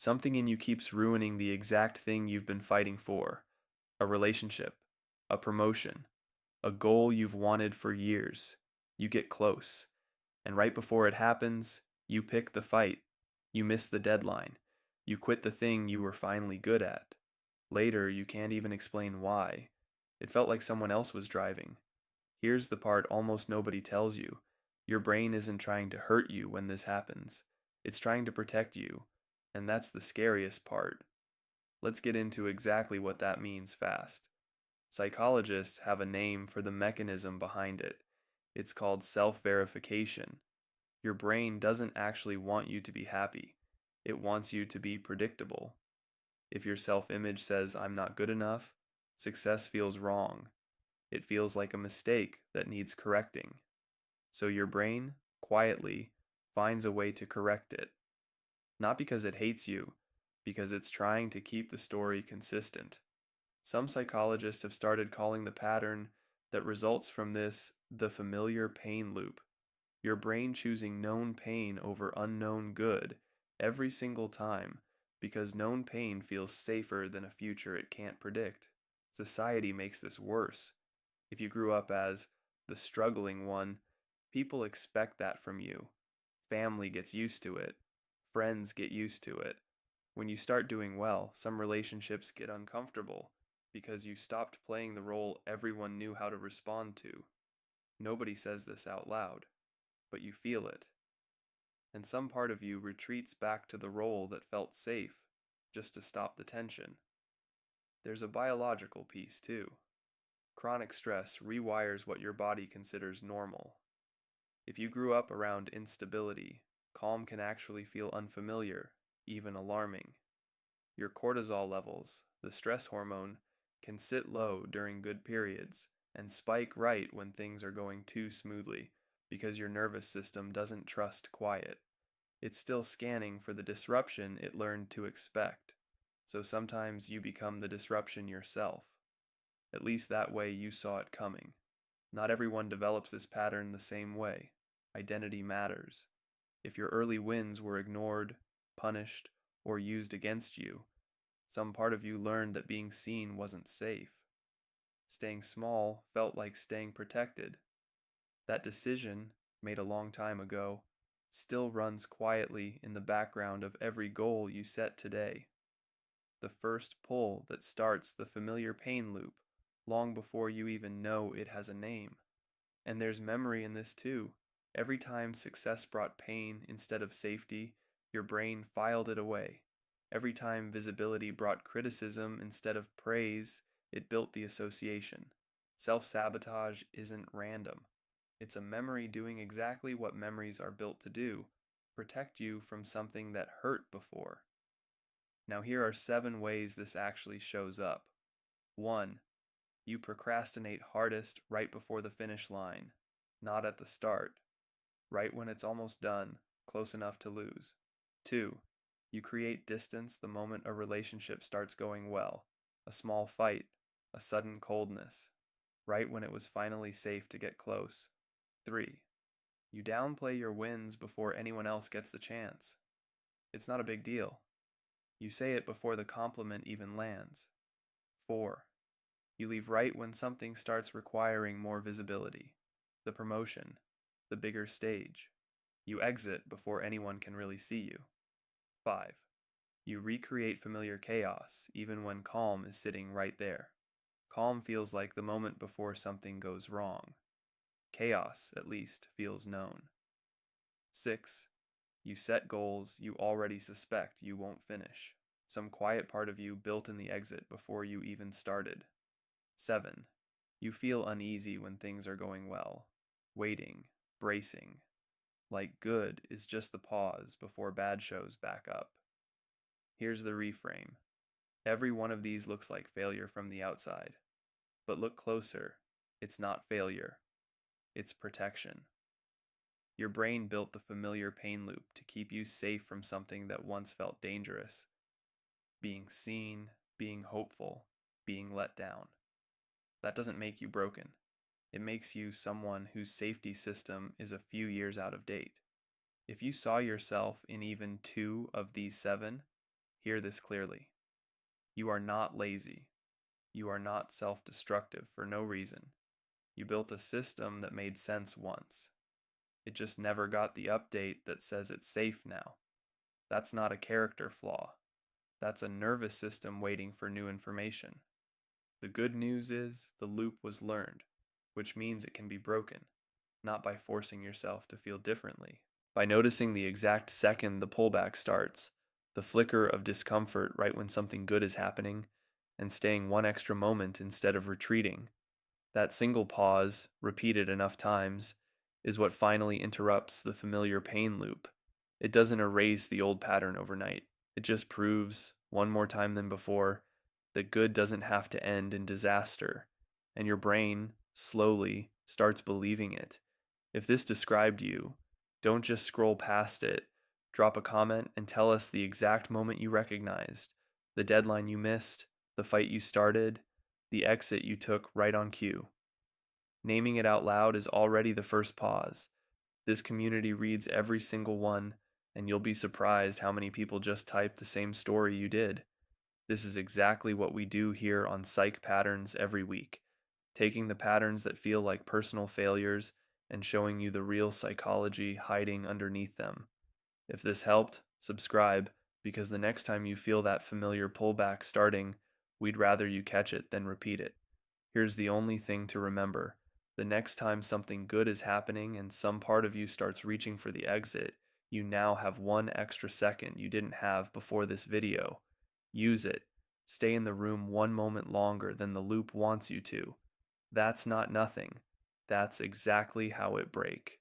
Something in you keeps ruining the exact thing you've been fighting for: a relationship, a promotion, a goal you've wanted for years. You get close, and right before it happens, you pick the fight. You miss the deadline. You quit the thing you were finally good at. Later, you can't even explain why. It felt like someone else was driving. Here's the part almost nobody tells you: your brain isn't trying to hurt you when this happens, it's trying to protect you, and that's the scariest part. Let's get into exactly what that means fast. Psychologists have a name for the mechanism behind it. It's called self verification. Your brain doesn't actually want you to be happy, it wants you to be predictable. If your self image says, "I'm not good enough," success feels wrong. It feels like a mistake that needs correcting. So your brain, quietly, finds a way to correct it. Not because it hates you, because it's trying to keep the story consistent. Some psychologists have started calling the pattern that results from this the familiar pain loop. Your brain choosing known pain over unknown good every single time because known pain feels safer than a future it can't predict. Society makes this worse. If you grew up as the struggling one, people expect that from you. Family gets used to it. Friends get used to it. When you start doing well, some relationships get uncomfortable because you stopped playing the role everyone knew how to respond to. Nobody says this out loud, but you feel it. And some part of you retreats back to the role that felt safe just to stop the tension. There's a biological piece too. Chronic stress rewires what your body considers normal. If you grew up around instability, calm can actually feel unfamiliar, even alarming. Your cortisol levels, the stress hormone, can sit low during good periods and spike right when things are going too smoothly because your nervous system doesn't trust quiet. It's still scanning for the disruption it learned to expect. So sometimes you become the disruption yourself. At least that way you saw it coming. Not everyone develops this pattern the same way. Identity matters. If your early wins were ignored, punished, or used against you, some part of you learned that being seen wasn't safe. Staying small felt like staying protected. That decision, made a long time ago, still runs quietly in the background of every goal you set today. The first pull that starts the familiar pain loop long before you even know it has a name. And there's memory in this too. Every time success brought pain instead of safety, your brain filed it away. Every time visibility brought criticism instead of praise, it built the association. Self-sabotage isn't random. It's a memory doing exactly what memories are built to do: protect you from something that hurt before. Now, here are 7 ways this actually shows up. 1. You procrastinate hardest right before the finish line, not at the start, right when it's almost done, close enough to lose. 2. You create distance the moment a relationship starts going well, a small fight, a sudden coldness, right when it was finally safe to get close. 3. You downplay your wins before anyone else gets the chance. It's not a big deal. You say it before the compliment even lands. 4. You leave right when something starts requiring more visibility: the promotion, the bigger stage. You exit before anyone can really see you. 5. You recreate familiar chaos even when calm is sitting right there. Calm feels like the moment before something goes wrong. Chaos, at least, feels known. 6. You set goals you already suspect you won't finish. Some quiet part of you built in the exit before you even started. 7. You feel uneasy when things are going well, waiting, bracing, like good is just the pause before bad shows back up. Here's the reframe. Every one of these looks like failure from the outside. But look closer. It's not failure. It's protection. Your brain built the familiar pain loop to keep you safe from something that once felt dangerous: being seen, being hopeful, being let down. That doesn't make you broken. It makes you someone whose safety system is a few years out of date. If you saw yourself in even 2 of these 7, Hear this clearly. You are not lazy. You are not self destructive for no reason. You built a system that made sense once. It just never got the update that says it's safe now. That's not a character flaw. That's a nervous system waiting for new information. The good news is the loop was learned, which means it can be broken, not by forcing yourself to feel differently. By noticing the exact second the pullback starts, the flicker of discomfort right when something good is happening, and staying one extra moment instead of retreating. That single pause, repeated enough times, is what finally interrupts the familiar pain loop. It doesn't erase the old pattern overnight. It just proves, one more time than before, that good doesn't have to end in disaster, and your brain, slowly, starts believing it. If this described you, don't just scroll past it. Drop a comment and tell us the exact moment you recognized, the deadline you missed, the fight you started, the exit you took right on cue. Naming it out loud is already the first pause. This community reads every single one, and you'll be surprised how many people just type the same story you did. This is exactly what we do here on Psych Patterns every week, taking the patterns that feel like personal failures and showing you the real psychology hiding underneath them. If this helped, subscribe, because the next time you feel that familiar pullback starting, we'd rather you catch it than repeat it. Here's the only thing to remember: the next time something good is happening and some part of you starts reaching for the exit, you now have one extra second you didn't have before this video. Use it. Stay in the room one moment longer than the loop wants you to. That's not nothing. That's exactly how it breaks.